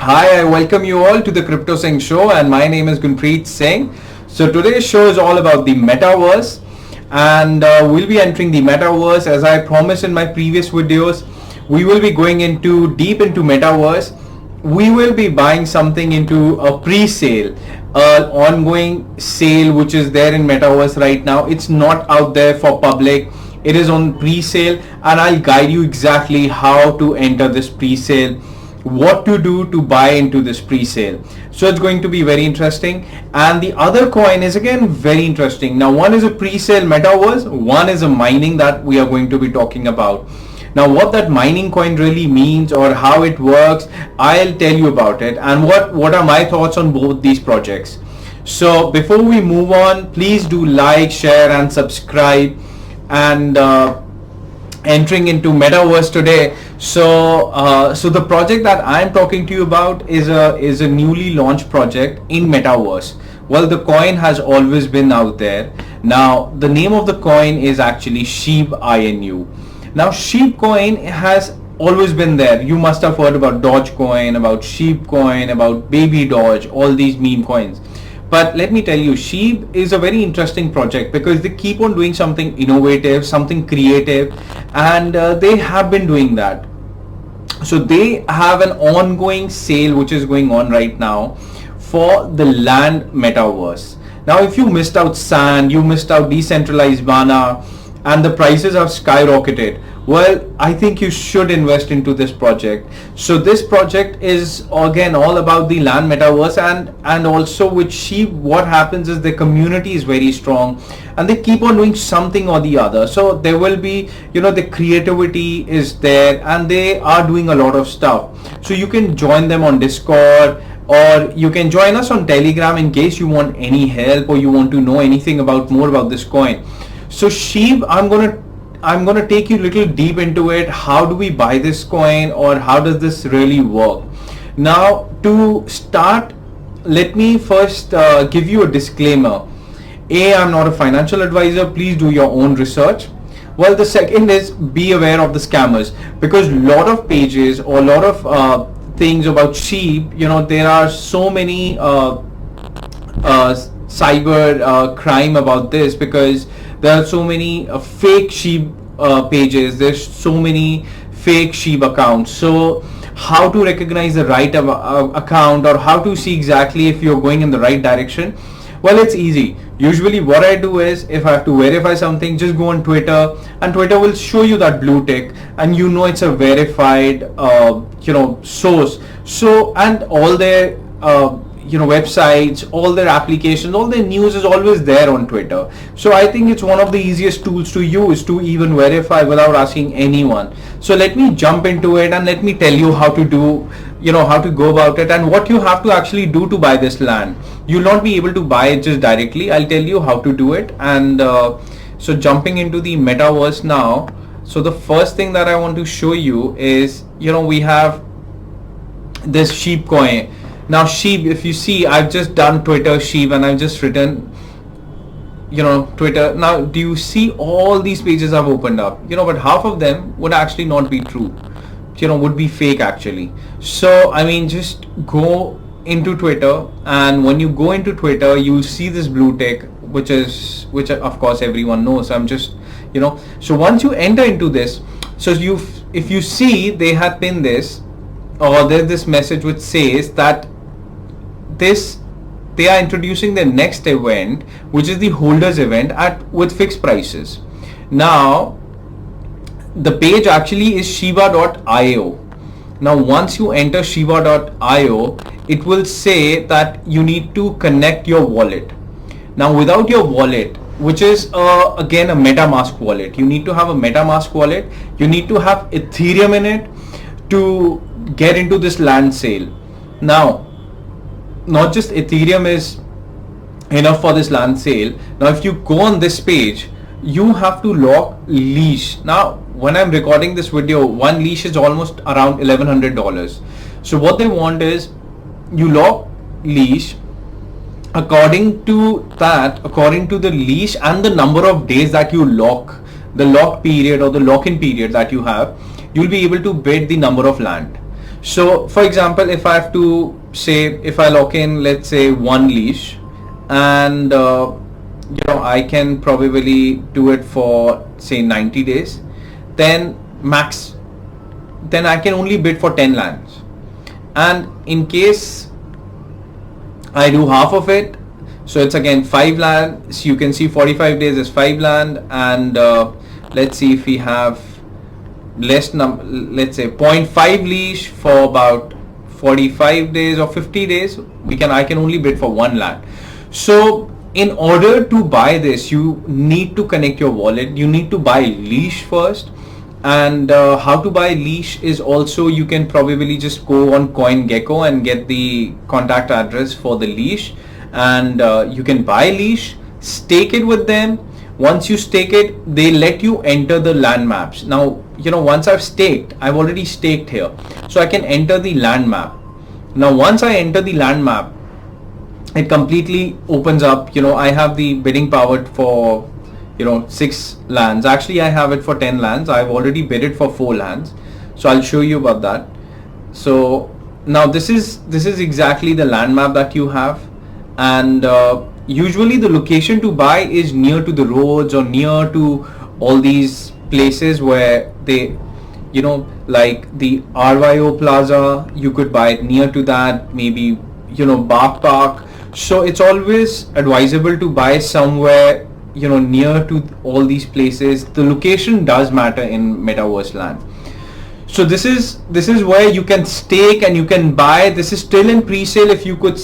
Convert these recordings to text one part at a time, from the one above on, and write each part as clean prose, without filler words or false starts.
Hi, I welcome you all to the Crypto Singh Show, and my name is Gunpreet Singh. So today's show is all about the Metaverse, and we'll be entering the Metaverse. As I promised in my previous videos, we will be going deep into Metaverse. We will be buying something into a pre-sale, ongoing sale which is there in Metaverse right now. It's not out there for public. It is on pre-sale, and I'll guide you exactly how to enter this pre-sale, what to do to buy into this pre-sale. So it's going to be very interesting. And the other coin is again very interesting. Now one is a pre-sale Metaverse, one is a mining that we are going to be talking about. Now what that mining coin really means or how it works, I'll tell you about it, and what are my thoughts on both these projects. So before we move on, please do like, share and subscribe. And entering into Metaverse today. So the project that I'm talking to you about is a newly launched project in Metaverse. Well, the coin has always been out there. Now the name of the coin is actually SHEEP INU. Now SHEEP coin has always been there. You must have heard about Dogecoin, about SHEEP coin, about Baby Doge, all these meme coins. But let me tell you, SHEEP is a very interesting project because they keep on doing something innovative, something creative, and they have been doing that. So they have an ongoing sale which is going on right now for the land Metaverse. Now if you missed out Sand, you missed out decentralized Mana, and the prices have skyrocketed, well, I think you should invest into this project. So this project is again all about the land Metaverse, and also with SHEEP, what happens is the community is very strong and they keep on doing something or the other. So there will be, the creativity is there and they are doing a lot of stuff. So you can join them on Discord, or you can join us on Telegram in case you want any help or you want to know anything more about this coin. So SHEEP, I'm gonna take you a little deep into it. How do we buy this coin, or how does this really work? Now to start, let me first give you a disclaimer. I'm not a financial advisor. Please do your own research. Well, the second is be aware of the scammers, because a lot of pages or a lot of things about SHEEP, there are so many cyber crime about this, because there are so many fake SHEEP pages, there's so many fake SHEEP accounts. So how to recognize the right account, or how to see exactly if you're going in the right direction? Well, it's easy. Usually what I do is, if I have to verify something, just go on Twitter, and Twitter will show you that blue tick, and it's a verified source. So, and all their websites, all their applications, all their news is always there on Twitter. So I think it's one of the easiest tools to use to even verify without asking anyone. So let me jump into it and let me tell you how to do, how to go about it, and what you have to actually do to buy this land. You'll not be able to buy it just directly. I'll tell you how to do it. And so jumping into the Metaverse now. So the first thing that I want to show you is, we have this SHEEP coin. Now SHEEP, if you see, I've just done Twitter SHEEP and I've just written, Twitter. Now do you see all these pages I've opened up? But half of them would actually not be true, would be fake actually. So I mean, just go into Twitter, and when you go into Twitter, you'll see this blue tick, which of course everyone knows. I'm just, so once you enter into this, so if you see, they had pinned this, or there's this message which says that they are introducing their next event, which is the holders event with fixed prices. Now the page actually is shiba.io. Now once you enter shiba.io, it will say that you need to connect your wallet. Now without your wallet, which is again a MetaMask wallet, you need to have a MetaMask wallet, you need to have Ethereum in it to get into this land sale. Now not just Ethereum is enough for this land sale. Now if you go on this page, you have to lock leash. Now when I'm recording this video, one leash is almost around $1,100. So what they want is you lock leash. According to the leash and the number of days that you lock, the lock period or the lock-in period that you have, you'll be able to bid the number of land. So for example, if I have to say, if I lock in, let's say, one leash, and I can probably do it for say 90 days, then I can only bid for 10 lands. And in case I do half of it, so it's again 5 land. So you can see 45 days is 5 land, and let's see if we have less number, let's say 0.5 leash for about 45 days or 50 days, I can only bid for 1 land. So in order to buy this, you need to connect your wallet. You need to buy leash first. And how to buy leash is also, you can probably just go on CoinGecko and get the contact address for the leash, and you can buy leash, stake it with them. Once you stake it, they let you enter the land maps. Now, once I've already staked here, so I can enter the land map. Now once I enter the land map, it completely opens up. I have the bidding power for 6 lands. Actually, I have it for 10 lands. I've already bid it for 4 lands, so I'll show you about that. So now this is exactly the land map that you have, and usually the location to buy is near to the roads or near to all these places where they, like the RYO Plaza, you could buy it near to that, maybe Bark Park. So it's always advisable to buy somewhere near to all these places. The location does matter in Metaverse land. So this is where you can stake and you can buy. This is still in pre-sale. If you could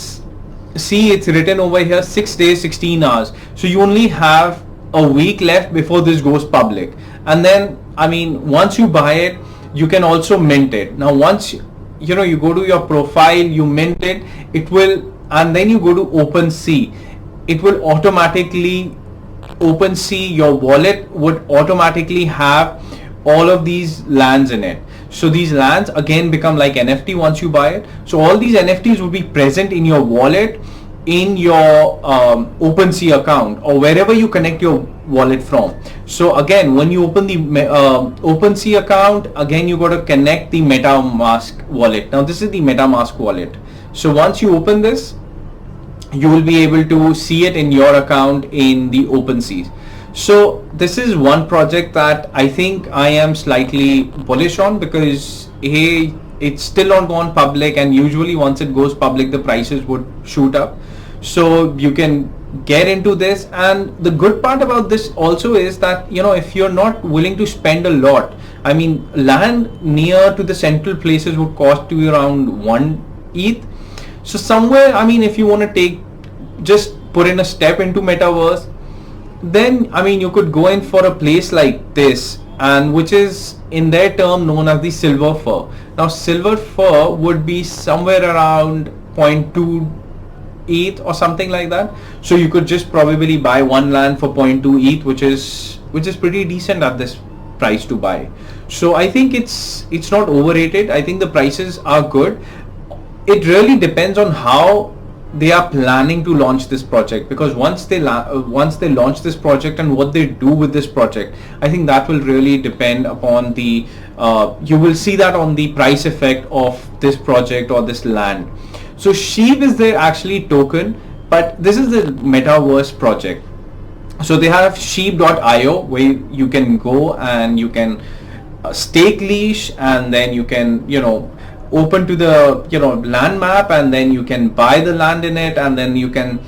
see, it's written over here 6 days 16 hours. So you only have a week left before this goes public. And then once you buy it, you can also mint it. Now once you go to your profile, you mint it, it will, and then you go to OpenSea, it will automatically, OpenSea, your wallet would automatically have all of these lands in it. So these lands again become like NFT once you buy it. So all these NFTs will be present in your wallet, in your OpenSea account, or wherever you connect your wallet from. So again, when you open the OpenSea account, again you got to connect the MetaMask wallet. Now this is the MetaMask wallet. So once you open this, you will be able to see it in your account in the OpenSea. So this is one project that I think I am slightly bullish on, because it's still not gone public, and usually once it goes public the prices would shoot up. So you can get into this, and the good part about this also is that if you're not willing to spend a lot, land near to the central places would cost you around 1 ETH. So somewhere, if you want to just put in a step into Metaverse, then you could go in for a place like this, and which is in their term known as the silver fur. Now silver fur would be somewhere around 0.2 ETH or something like that. So you could just probably buy 1 land for 0.2 ETH, which is pretty decent at this price to buy. So I think it's not overrated. I think the prices are good. It really depends on how they are planning to launch this project, because once they launch this project and what they do with this project, I think that will really depend upon the you will see that on the price effect of this project or this land. So Sheep is their actually token, but this is the Metaverse project. So they have sheep.io, where you can go and you can stake leash, and then you can open to the land map, and then you can buy the land in it, and then you can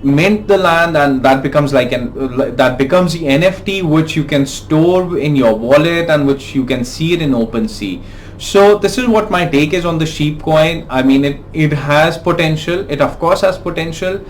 mint the land, and that becomes the NFT, which you can store in your wallet and which you can see it in OpenSea. So this is what my take is on the Sheep coin. It has potential. It of course has potential,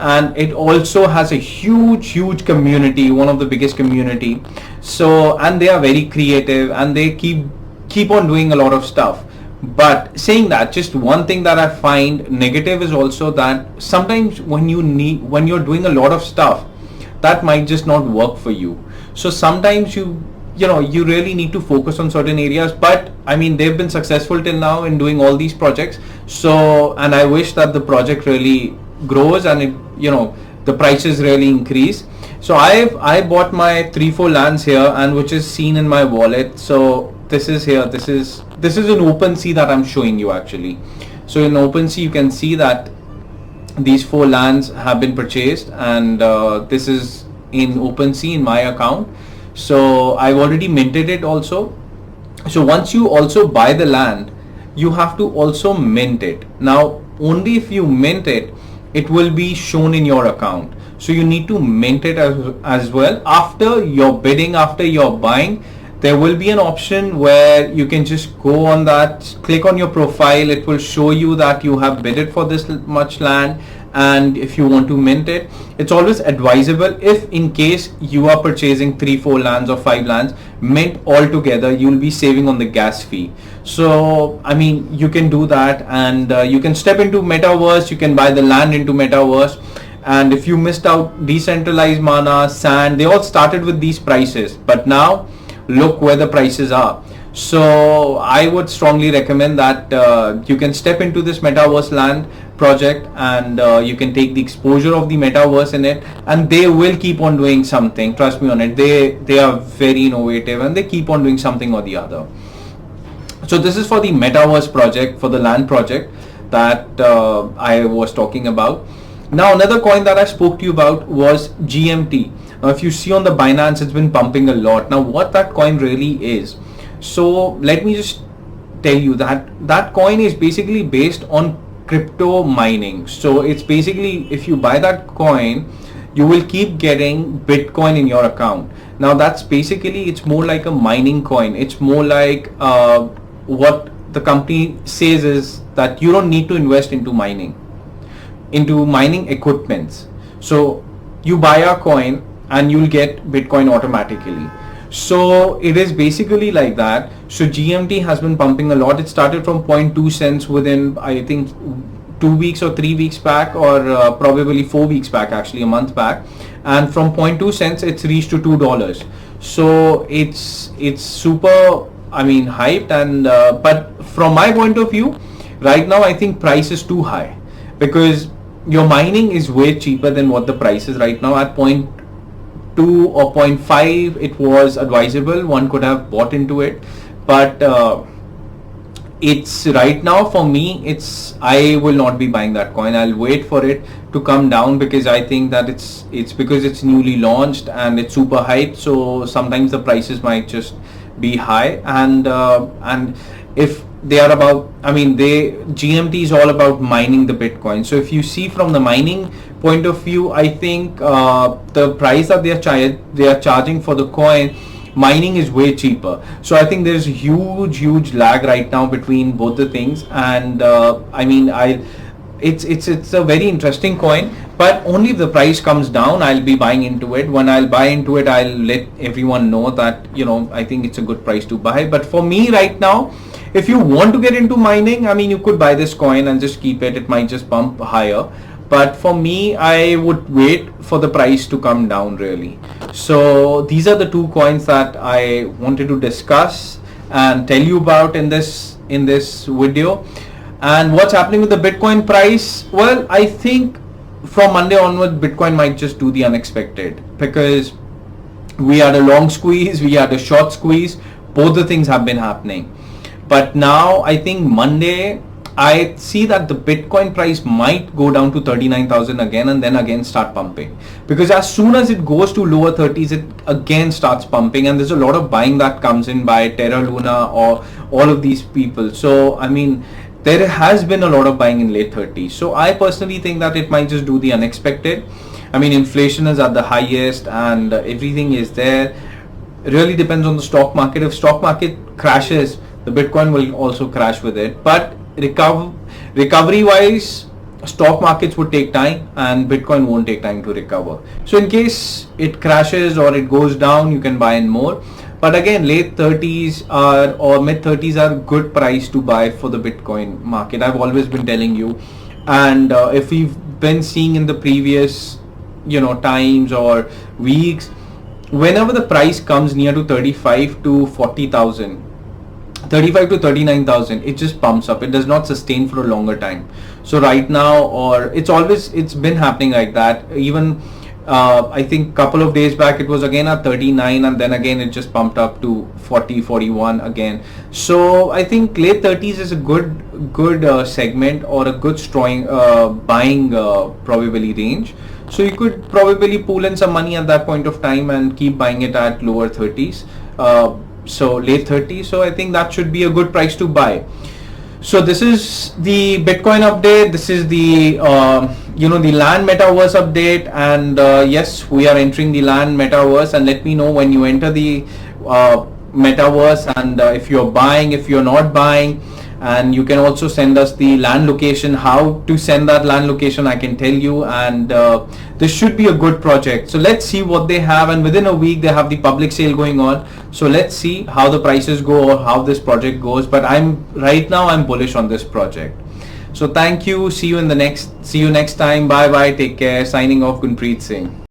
and it also has a huge community, one of the biggest community. So, and they are very creative, and they keep on doing a lot of stuff. But saying that, just one thing that I find negative is also that sometimes when you're doing a lot of stuff, that might just not work for you. So sometimes you really need to focus on certain areas. But they've been successful till now in doing all these projects. So, and I wish that the project really grows and the prices really increase. So I bought my 3-4 lands here, and which is seen in my wallet. So this is here. This is this is an OpenSea that I'm showing you actually. So in OpenSea you can see that these 4 lands have been purchased, and this is in OpenSea in my account. So I've already minted it also. So once you also buy the land, you have to also mint it. Now only if you mint it, it will be shown in your account. So you need to mint it as well. After your bidding, after your buying, there will be an option where you can just go on that, click on your profile. It will show you that you have bidded for this much land, and if you want to mint it, it's always advisable, if in case you are purchasing 3-4 lands or 5 lands, mint all together. You'll be saving on the gas fee. So I mean, you can do that, and you can step into Metaverse. You can buy the land into Metaverse. And if you missed out, decentralized mana, sand, they all started with these prices, but now look where the prices are. So I would strongly recommend that you can step into this Metaverse land project, and you can take the exposure of the Metaverse in it, and they will keep on doing something. Trust me on it. They are very innovative, and they keep on doing something or the other. So this is for the Metaverse project, for the land project that I was talking about. Now another coin that I spoke to you about was GMT. Now if you see on the Binance, it's been pumping a lot. Now what that coin really is, so let me just tell you that that coin is basically based on crypto mining. So it's basically, if you buy that coin, you will keep getting Bitcoin in your account. Now that's basically, it's more like a mining coin. It's more like what the company says is that you don't need to invest into mining equipments. So you buy a coin and you'll get Bitcoin automatically. So it is basically like that. So GMT has been pumping a lot. It started from 0.2 cents within, I think, 2 weeks or 3 weeks back, or probably 4 weeks back, actually a month back. And from 0.2 cents, it's reached to $2. So it's super, I mean, hyped. And but from my point of view, right now I think price is too high, because your mining is way cheaper than what the price is right now. At 0.2 or 0.5, it was advisable, one could have bought into it, but it's right now, for me, it's, I will not be buying that coin. I'll wait for it to come down, because I think that it's because it's newly launched and it's super hyped, so sometimes the prices might just be high. And if they are about, I mean, GMT is all about mining the Bitcoin. So if you see from the mining point of view, I think the price that they are charging for the coin, mining is way cheaper. So I think there's huge lag right now between both the things. And I mean, it's a very interesting coin, but only if the price comes down, I'll be buying into it. When I'll buy into it, I'll let everyone know that, you know, I think it's a good price to buy. But for me right now, if you want to get into mining, I mean, you could buy this coin and just keep it. It might just pump higher. But for me, I would wait for the price to come down really. So these are the 2 coins that I wanted to discuss and tell you about in this video. And what's happening with the Bitcoin price? Well, I think from Monday onward, Bitcoin might just do the unexpected, because we had a long squeeze, we had a short squeeze. Both the things have been happening. But now I think Monday, I see that the Bitcoin price might go down to 39,000 again, and then again start pumping, because as soon as it goes to lower 30s, it again starts pumping, and there's a lot of buying that comes in by Terra Luna or all of these people. So I mean, there has been a lot of buying in late 30s. So I personally think that it might just do the unexpected. I mean, inflation is at the highest and everything is there. It really depends on the stock market. If stock market crashes, the Bitcoin will also crash with it. But recovery wise, stock markets would take time and Bitcoin won't take time to recover. So in case it crashes or it goes down, you can buy in more. But again, late 30s or mid 30s are good price to buy for the Bitcoin market. I've always been telling you. And if we've been seeing in the previous, times or weeks, whenever the price comes near to 35 to 40,000, 35 to 39,000, it just pumps up. It does not sustain for a longer time. So right now, or it's been happening like that. Even I think couple of days back it was again at 39, and then again it just pumped up to 40, 41 again. So I think late 30s is a good segment, or a good strong buying probability range. So you could probably pool in some money at that point of time and keep buying it at lower 30s. So late 30s. So I think that should be a good price to buy. So this is the Bitcoin update. This is the the LAN Metaverse update, and yes, we are entering the LAN Metaverse. And let me know when you enter the Metaverse, and if you're buying, if you're not buying. And you can also send us the LAN location. How to send that LAN location, I can tell you. And this should be a good project. So let's see what they have, and within a week they have the public sale going on. So let's see how the prices go, or how this project goes. But right now I'm bullish on this project. So thank you. See you next time. Bye bye. Take care. Signing off, Gunpreet Singh.